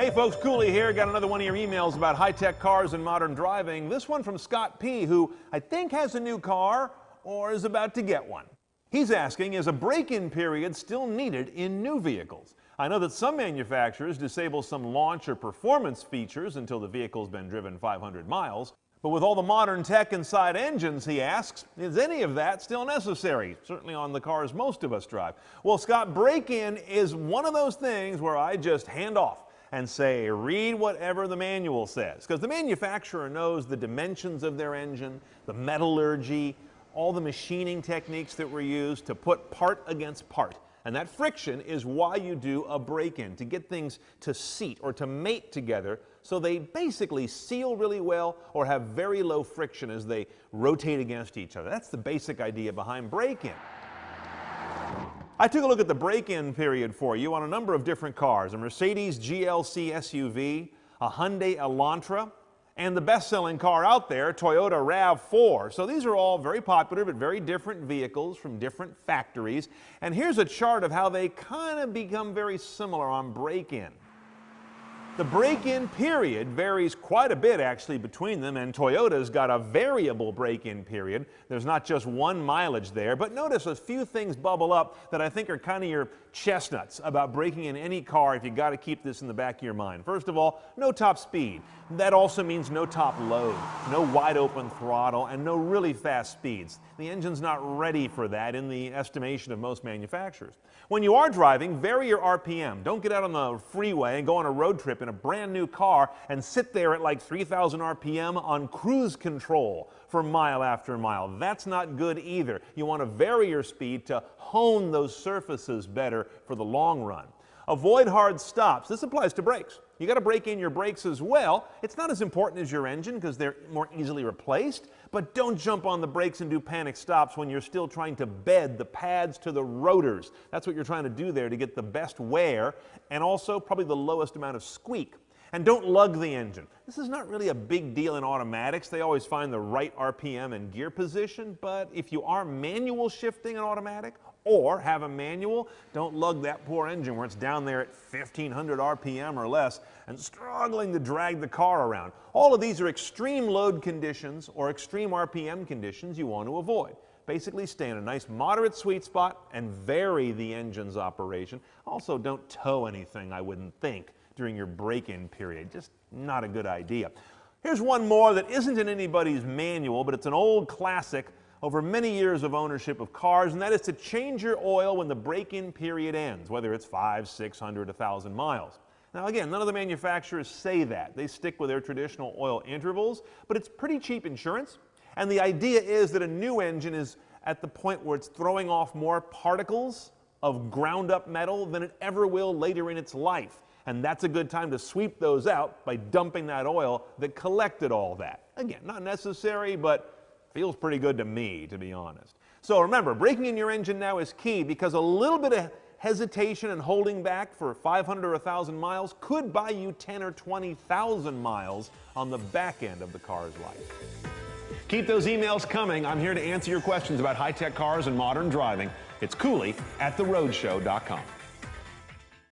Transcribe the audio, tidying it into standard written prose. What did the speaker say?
Hey folks, Cooley here. Got another one of your emails about high-tech cars and modern driving. This one from Scott P., who I think has a new car or is about to get one. He's asking, is a break-in period still needed in new vehicles? I know that some manufacturers disable some launch or performance features until the vehicle's been driven 500 miles. But with all the modern tech inside engines, he asks, is any of that still necessary? Certainly on the cars most of us drive. Well, Scott, break-in is one of those things where I just hand off and say, read whatever the manual says. Because the manufacturer knows the dimensions of their engine, the metallurgy, all the machining techniques that were used to put part against part. And that friction is why you do a break-in, to get things to seat or to mate together so they basically seal really well or have very low friction as they rotate against each other. That's the basic idea behind break-in. I took a look at the break-in period for you on a number of different cars, a Mercedes GLC SUV, a Hyundai Elantra, and the best-selling car out there, Toyota RAV4. So these are all very popular but very different vehicles from different factories. And here's a chart of how they kind of become very similar on break-in. The break-in period varies quite a bit actually between them, and Toyota's got a variable break-in period. There's not just one mileage there, but notice a few things bubble up that I think are kind of your chestnuts about breaking in any car if you got to keep this in the back of your mind. First of all, no top speed. That also means no top load, no wide open throttle, and no really fast speeds. The engine's not ready for that in the estimation of most manufacturers. When you are driving, vary your RPM. Don't get out on the freeway and go on a road trip in a brand new car and sit there at like 3,000 RPM on cruise control for mile after mile. That's not good either. You want to vary your speed to hone those surfaces better for the long run. Avoid hard stops. This applies to brakes. You got to break in your brakes as well. It's not as important as your engine because they're more easily replaced, but don't jump on the brakes and do panic stops when you're still trying to bed the pads to the rotors. That's what you're trying to do there to get the best wear and also probably the lowest amount of squeak. And don't lug the engine. This is not really a big deal in automatics. They always find the right RPM and gear position, but if you are manual shifting an automatic or have a manual, don't lug that poor engine where it's down there at 1,500 RPM or less and struggling to drag the car around. All of these are extreme load conditions or extreme RPM conditions you want to avoid. Basically stay in a nice moderate sweet spot and vary the engine's operation. Also, don't tow anything, I wouldn't think, during your break-in period. Just not a good idea. Here's one more that isn't in anybody's manual, but it's an old classic over many years of ownership of cars, and that is to change your oil when the break-in period ends, whether it's 500, 600, 1,000 miles. Now again, none of the manufacturers say that. They stick with their traditional oil intervals, but it's pretty cheap insurance, and the idea is that a new engine is at the point where it's throwing off more particles of ground-up metal than it ever will later in its life. And that's a good time to sweep those out by dumping that oil that collected all that. Again, not necessary, but feels pretty good to me, to be honest. So remember, breaking in your engine now is key because a little bit of hesitation and holding back for 500 or 1,000 miles could buy you 10 or 20,000 miles on the back end of the car's life. Keep those emails coming. I'm here to answer your questions about high-tech cars and modern driving. It's Cooley at theroadshow.com.